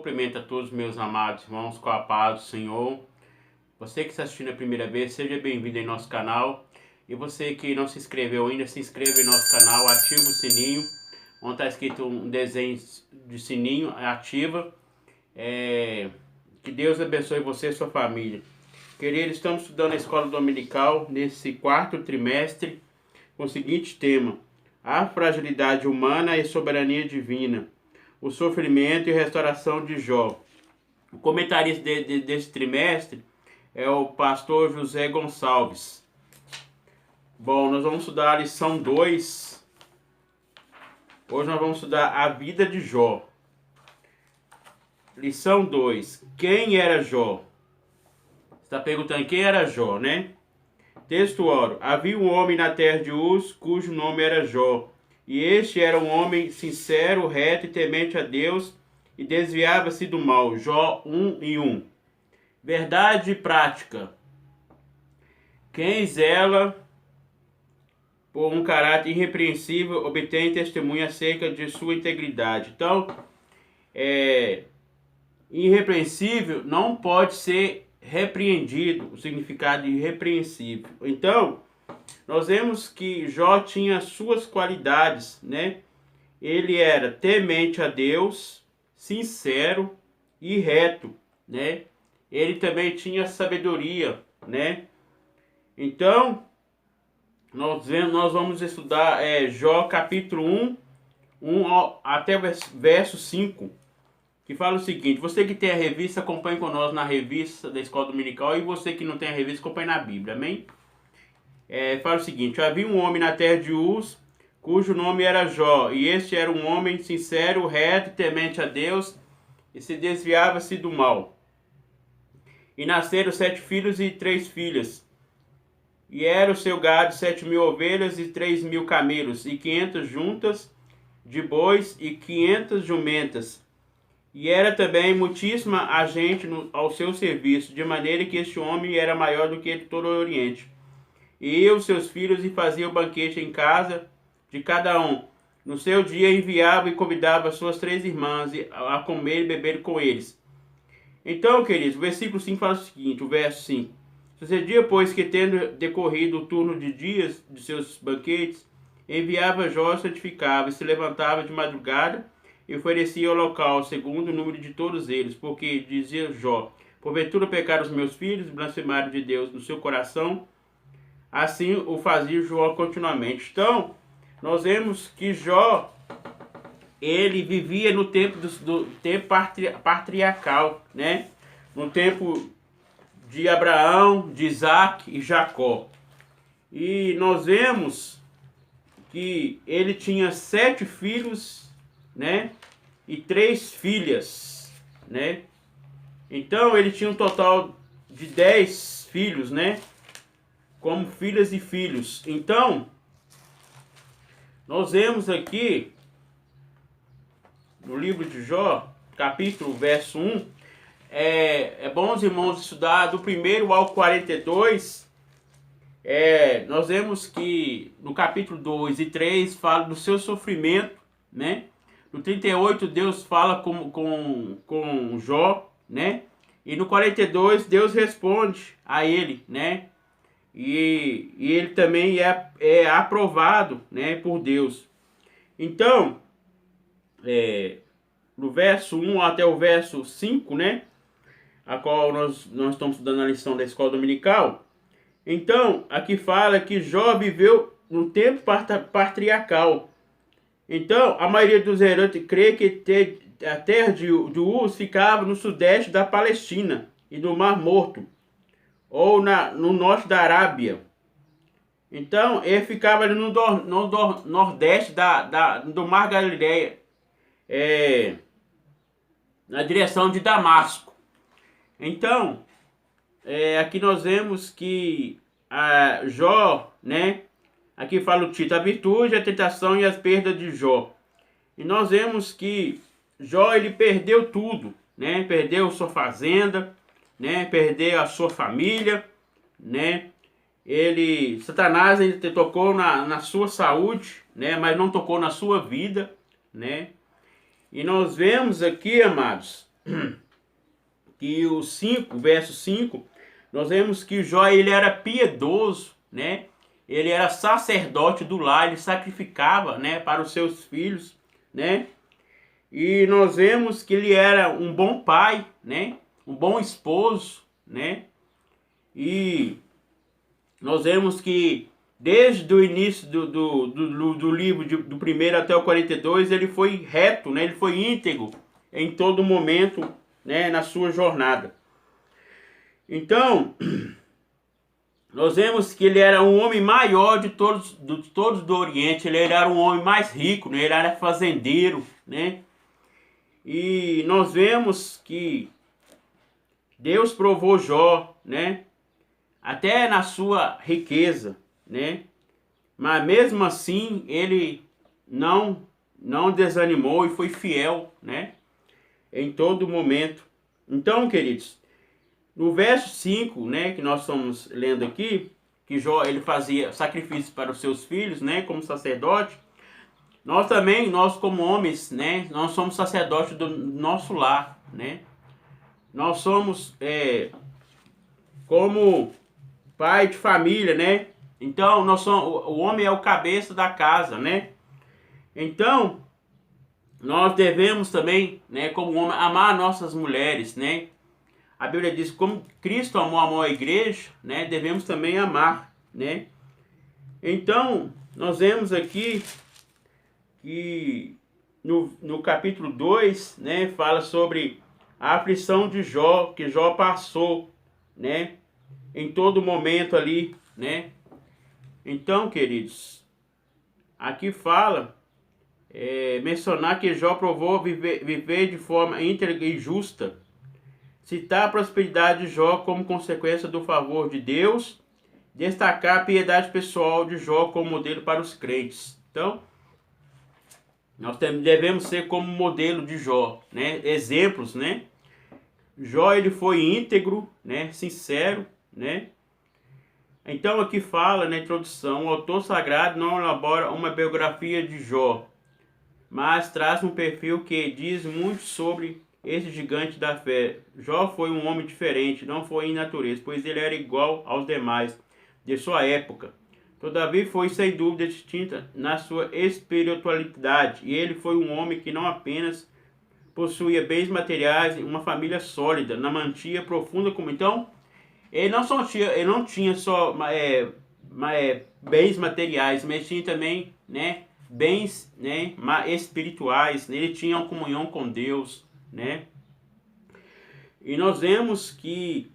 Cumprimento a todos meus amados irmãos com a paz do Senhor. Você que está assistindo a primeira vez, seja bem-vindo em nosso canal. E você que não se inscreveu ainda, se inscreva em nosso canal, ativa o sininho. Onde está escrito um desenho de sininho, ativa. Que Deus abençoe você e sua família. Queridos, estamos estudando a escola dominical nesse quarto trimestre com o seguinte tema: a fragilidade humana e soberania divina, o sofrimento e restauração de Jó. O comentarista desse trimestre é o pastor José Gonçalves. Bom, nós vamos estudar a lição 2. Hoje nós vamos estudar a vida de Jó. Lição 2. Quem era Jó? Você está perguntando quem era Jó, né? Texto oro. Havia um homem na terra de Uz, cujo nome era Jó. E este era um homem sincero, reto e temente a Deus, e desviava-se do mal. Jó 1:1. Verdade e prática. Quem zela por um caráter irrepreensível obtém testemunho acerca de sua integridade. Então, irrepreensível não pode ser repreendido, o significado de irrepreensível. Então, nós vemos que Jó tinha suas qualidades, né? Ele era temente a Deus, sincero e reto, né? Ele também tinha sabedoria, né? Então, nós vamos estudar Jó capítulo 1 até o verso 5, que fala o seguinte: você que tem a revista, acompanhe conosco na revista da Escola Dominical, e você que não tem a revista, acompanhe na Bíblia, amém? Fala o seguinte: havia um homem na terra de Uz, cujo nome era Jó, e este era um homem sincero, reto, temente a Deus, e se desviava-se do mal. E nasceram 7 filhos e 3 filhas. E era o seu gado 7.000 ovelhas e 3.000 camelos, e 500 juntas de bois e 500 jumentas. E era também muitíssima a gente ao seu serviço, de maneira que este homem era maior do que todo o Oriente. E os seus filhos e fazia o banquete em casa de cada um. No seu dia enviava e convidava suas 3 irmãs a comer e beber com eles. Então, queridos, o versículo 5 fala o seguinte, o verso 5. Sucedia, pois, que tendo decorrido o turno de dias de seus banquetes, enviava Jó e santificava, e se levantava de madrugada e oferecia holocausto, segundo o número de todos eles, porque, dizia Jó, porventura pecaram os meus filhos, blasfemaram de Deus no seu coração. Assim o fazia Jó continuamente. Então, nós vemos que Jó, ele vivia no tempo do tempo patriarcal, né? No tempo de Abraão, de Isaac e Jacó. E nós vemos que ele tinha 7 filhos, né? E 3 filhas, né? Então, ele tinha um total de 10 filhos, né? Como filhas e filhos. Então, nós vemos aqui no livro de Jó, capítulo, verso 1, é bom os irmãos estudar do 1 ao 42. Nós vemos que no capítulo 2 e 3 fala do seu sofrimento, né? No 38 Deus fala com Jó, né? E no 42 Deus responde a ele, né? E ele também é aprovado, né, por Deus. Então, no verso 1 até o verso 5, né, a qual nós estamos estudando a lição da escola dominical. Então, aqui fala que Jó viveu no tempo patriarcal. Então, a maioria dos eruditos crê que a terra de Uz ficava no sudeste da Palestina e no Mar Morto, ou no norte da Arábia. Então, ele ficava ali no nordeste do Mar Galileia, na direção de Damasco. Então, aqui nós vemos que Jó, né? Aqui fala o título: a virtude, a tentação e as perdas de Jó. E nós vemos que Jó, ele perdeu tudo, né? Perdeu sua fazenda, né? Perdeu a sua família, né? Satanás ele tocou na sua saúde, né? Mas não tocou na sua vida, né? E nós vemos aqui, amados, que o 5, verso 5, nós vemos que Jó ele era piedoso, né? Ele era sacerdote do lar, ele sacrificava, né, para os seus filhos, né? E nós vemos que ele era um bom pai, né? Um bom esposo, né? E nós vemos que desde o início do livro, do primeiro até o 42, ele foi reto, né? Ele foi íntegro em todo momento, né? Na sua jornada. Então, nós vemos que ele era um homem maior de todos do Oriente, ele era um homem mais rico, né? Ele era fazendeiro, né? E nós vemos que Deus provou Jó, né? Até na sua riqueza, né? Mas mesmo assim, ele não desanimou e foi fiel, né? Em todo momento. Então, queridos, no verso 5, né, que nós estamos lendo aqui, que Jó ele fazia sacrifício para os seus filhos, né, como sacerdote. Nós também, nós como homens, né, nós somos sacerdotes do nosso lar, né? Nós somos como pai de família, né? Então, o homem é o cabeça da casa, né? Então, nós devemos também, né, como homem, amar nossas mulheres, né? A Bíblia diz como Cristo amou a igreja, né? Devemos também amar, né? Então, nós vemos aqui que no capítulo 2, né, fala sobre a aflição de Jó, que Jó passou, né? Em todo momento ali, né? Então, queridos, aqui fala, mencionar que Jó provou viver de forma íntegra e justa, citar a prosperidade de Jó como consequência do favor de Deus, destacar a piedade pessoal de Jó como modelo para os crentes. Então, nós devemos ser como modelo de Jó, né? Exemplos, né? Jó ele foi íntegro, né? Sincero, né? Então aqui fala na introdução, o autor sagrado não elabora uma biografia de Jó, mas traz um perfil que diz muito sobre esse gigante da fé. Jó foi um homem diferente, não foi em natureza, pois ele era igual aos demais de sua época. Todavia foi sem dúvida distinta na sua espiritualidade, e ele foi um homem que não apenas possuía bens materiais e uma família sólida, na mantia profunda como então, ele não tinha só bens materiais, mas tinha também, né, bens, né, espirituais, né? Ele tinha uma comunhão com Deus, né? E nós vemos que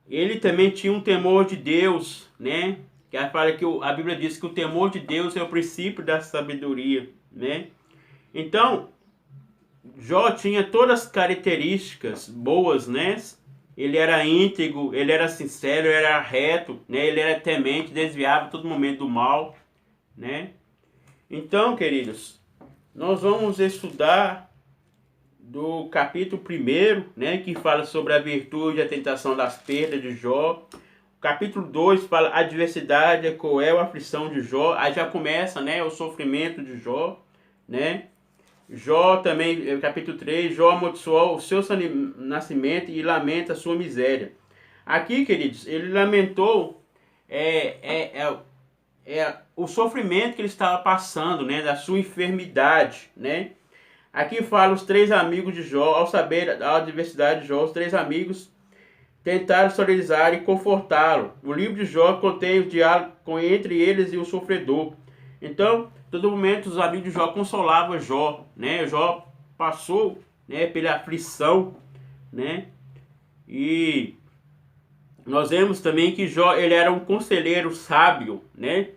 ele também tinha um temor de Deus, né? Que fala que a Bíblia diz que o temor de Deus é o princípio da sabedoria, né? Então, Jó tinha todas as características boas, né? Ele era íntegro, ele era sincero, ele era reto, né? Ele era temente, desviava todo momento do mal, né? Então, queridos, nós vamos estudar do capítulo 1, né, que fala sobre a virtude e a tentação das perdas de Jó. O capítulo 2 fala a adversidade, a cruel aflição de Jó. Aí já começa, né, o sofrimento de Jó, né? Jó também, capítulo 3, Jó amaldiçoou o seu nascimento e lamenta a sua miséria. Aqui, queridos, ele lamentou o sofrimento que ele estava passando, né, da sua enfermidade, né? Aqui fala os três amigos de Jó, ao saber da adversidade de Jó, os três amigos tentaram solidarizar e confortá-lo. O livro de Jó contém o diálogo entre eles e o sofredor. Então, todo momento os amigos de Jó consolavam Jó, né? Jó passou, né, pela aflição, né? E nós vemos também que Jó ele era um conselheiro sábio, né?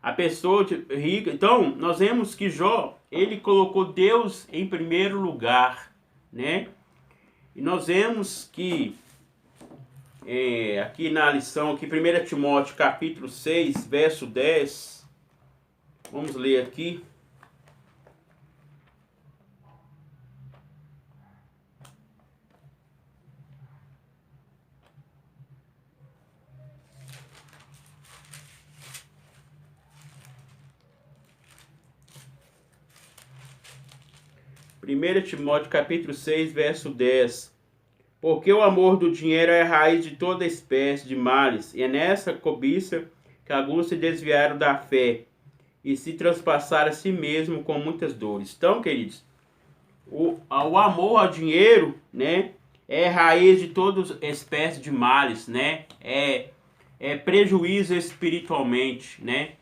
A pessoa rica. Então, nós vemos que Jó ele colocou Deus em primeiro lugar, né? E nós vemos que aqui na lição, aqui 1 Timóteo capítulo 6, verso 10, vamos ler aqui. 1 Timóteo capítulo 6, verso 10. Porque o amor do dinheiro é a raiz de toda espécie de males, e é nessa cobiça que alguns se desviaram da fé e se transpassaram a si mesmo com muitas dores. Então, queridos, o amor ao dinheiro, né, é raiz de toda espécie de males, né? É prejuízo espiritualmente, né?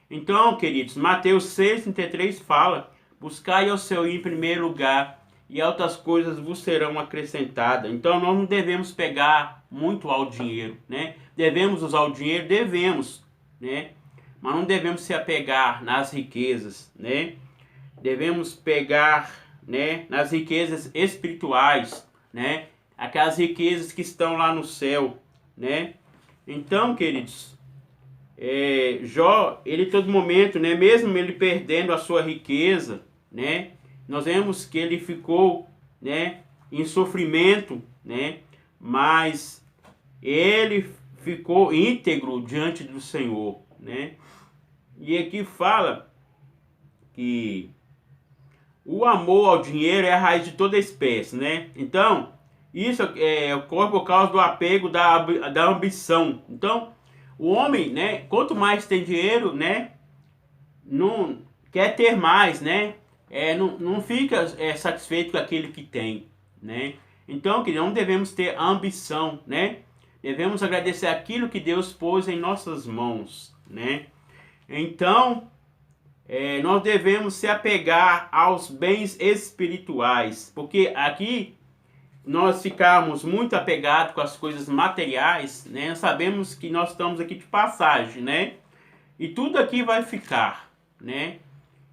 Então, queridos, Mateus 6,33 fala: buscai ao seu em primeiro lugar, e outras coisas vos serão acrescentadas. Então, nós não devemos pegar muito ao dinheiro, né? Devemos usar o dinheiro? Devemos, né? Mas não devemos se apegar nas riquezas, né? Devemos pegar, né, nas riquezas espirituais, né? Aquelas riquezas que estão lá no céu, né? Então, queridos, Jó, ele todo momento, né, mesmo ele perdendo a sua riqueza, né, nós vemos que ele ficou, né, em sofrimento, né, mas ele ficou íntegro diante do Senhor, né? E aqui fala que o amor ao dinheiro é a raiz de toda espécie, né? Então, isso ocorre por causa do apego da ambição. Então, o homem, né, quanto mais tem dinheiro, né, não quer ter mais, né? Não fica satisfeito com aquele que tem, né? Então, que não devemos ter ambição, né? Devemos agradecer aquilo que Deus pôs em nossas mãos, né? Então, nós devemos se apegar aos bens espirituais, porque aqui nós ficamos muito apegados com as coisas materiais, né? Sabemos que nós estamos aqui de passagem, né? E tudo aqui vai ficar, né?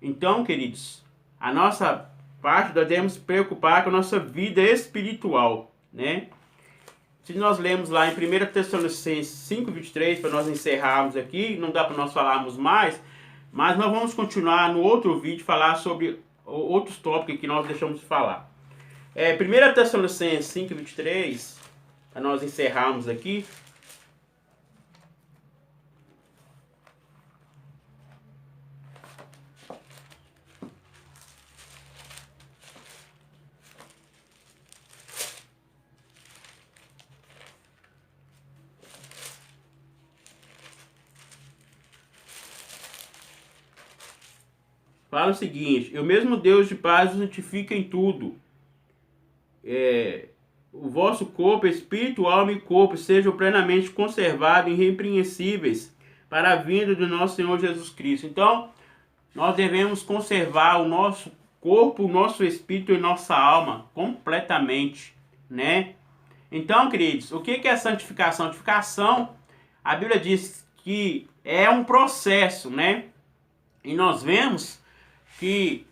Então, queridos, a nossa parte nós devemos se preocupar com a nossa vida espiritual, né? Se nós lemos lá em 1 Tessalonicenses 5:23, para nós encerrarmos aqui, não dá para nós falarmos mais, mas nós vamos continuar no outro vídeo falar sobre outros tópicos que nós deixamos de falar. 1 Tessalonicenses 5:23, para nós encerrarmos aqui. Fala o seguinte: e o mesmo Deus de paz os santifica em tudo. O vosso corpo, espírito, alma e corpo sejam plenamente conservados e irrepreensíveis para a vinda do nosso Senhor Jesus Cristo. Então, nós devemos conservar o nosso corpo, o nosso espírito e nossa alma completamente, né? Então, queridos, o que é santificação? Santificação, a Bíblia diz que é um processo, né? E nós vemos que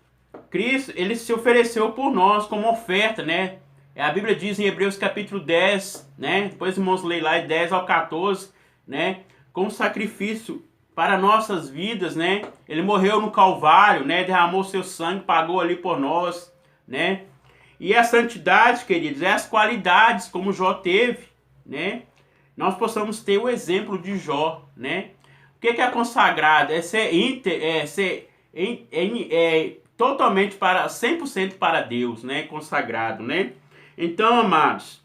Cristo, ele se ofereceu por nós como oferta, né? A Bíblia diz em Hebreus capítulo 10, né? Depois irmãos leem lá de 10 ao 14, né? Como sacrifício para nossas vidas, né? Ele morreu no Calvário, né? Derramou seu sangue, pagou ali por nós, né? E a santidade, queridos, é as qualidades como Jó teve, né? Nós possamos ter o exemplo de Jó, né? O que é consagrado? É ser totalmente para 100% para Deus, né? Consagrado, né? Então, amados,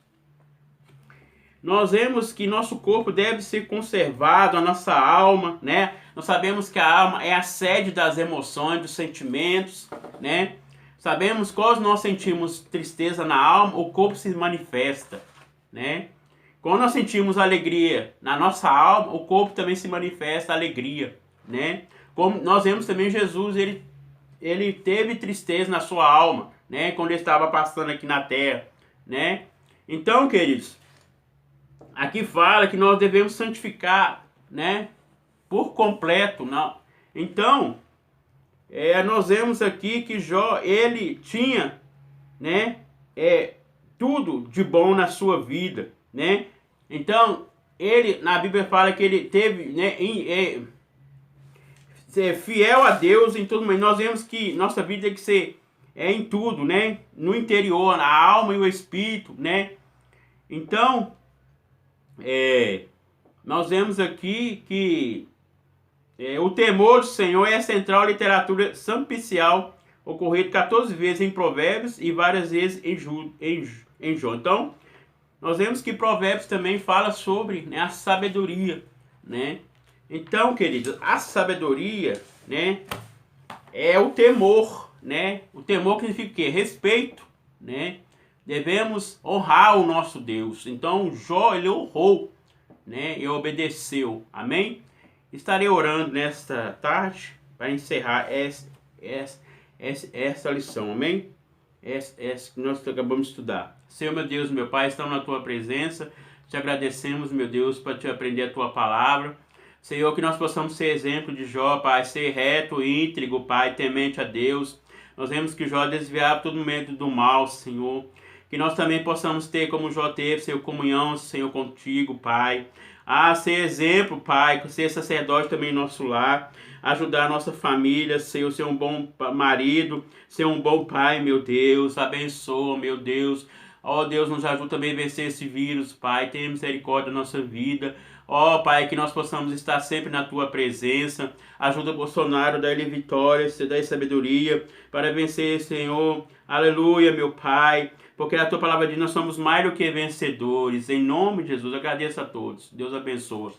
nós vemos que nosso corpo deve ser conservado, a nossa alma, né? Nós sabemos que a alma é a sede das emoções, dos sentimentos, né? Sabemos que quando nós sentimos tristeza na alma, o corpo se manifesta, né? Quando nós sentimos alegria na nossa alma, o corpo também se manifesta alegria, né? Como nós vemos também Jesus, ele teve tristeza na sua alma, né? Quando ele estava passando aqui na terra, né? Então, queridos, aqui fala que nós devemos santificar, né? Por completo, não. Então, nós vemos aqui que Jó, ele tinha, né? Tudo de bom na sua vida, né? Então, ele, na Bíblia fala que ele teve, né? Ser fiel a Deus em tudo, mas nós vemos que nossa vida tem que ser em tudo, né? No interior, na alma e o espírito, né? Então, nós vemos aqui que o temor do Senhor é a central literatura sampicial ocorrido 14 vezes em Provérbios e várias vezes em Jó. Então, nós vemos que Provérbios também fala sobre, né, a sabedoria, né? Então, queridos, a sabedoria, né, é o temor, né? O temor que significa o quê? Respeito, né? Devemos honrar o nosso Deus. Então, Jó, ele honrou, né, e obedeceu. Amém? Estarei orando nesta tarde para encerrar essa lição. Amém? Essa que nós acabamos de estudar. Senhor, meu Deus, meu Pai, estamos na Tua presença. Te agradecemos, meu Deus, para te aprender a Tua palavra. Senhor, que nós possamos ser exemplo de Jó, Pai, ser reto, íntegro, Pai, temente a Deus. Nós vemos que Jó desviava todo medo do mal, Senhor. Que nós também possamos ter, como Jó teve, Senhor, comunhão, Senhor, contigo, Pai. Ser exemplo, Pai, ser sacerdote também em nosso lar. Ajudar a nossa família, Senhor, ser um bom marido, ser um bom pai, meu Deus. Abençoa, meu Deus. Ó Deus, nos ajuda também a vencer esse vírus, Pai. Tenha misericórdia da nossa vida. Ó Pai, que nós possamos estar sempre na Tua presença. Ajuda o Bolsonaro, dá-lhe vitória, dá-lhe sabedoria para vencer, Senhor. Aleluia, meu Pai. Porque a Tua palavra diz, nós somos mais do que vencedores. Em nome de Jesus, agradeço a todos. Deus abençoe.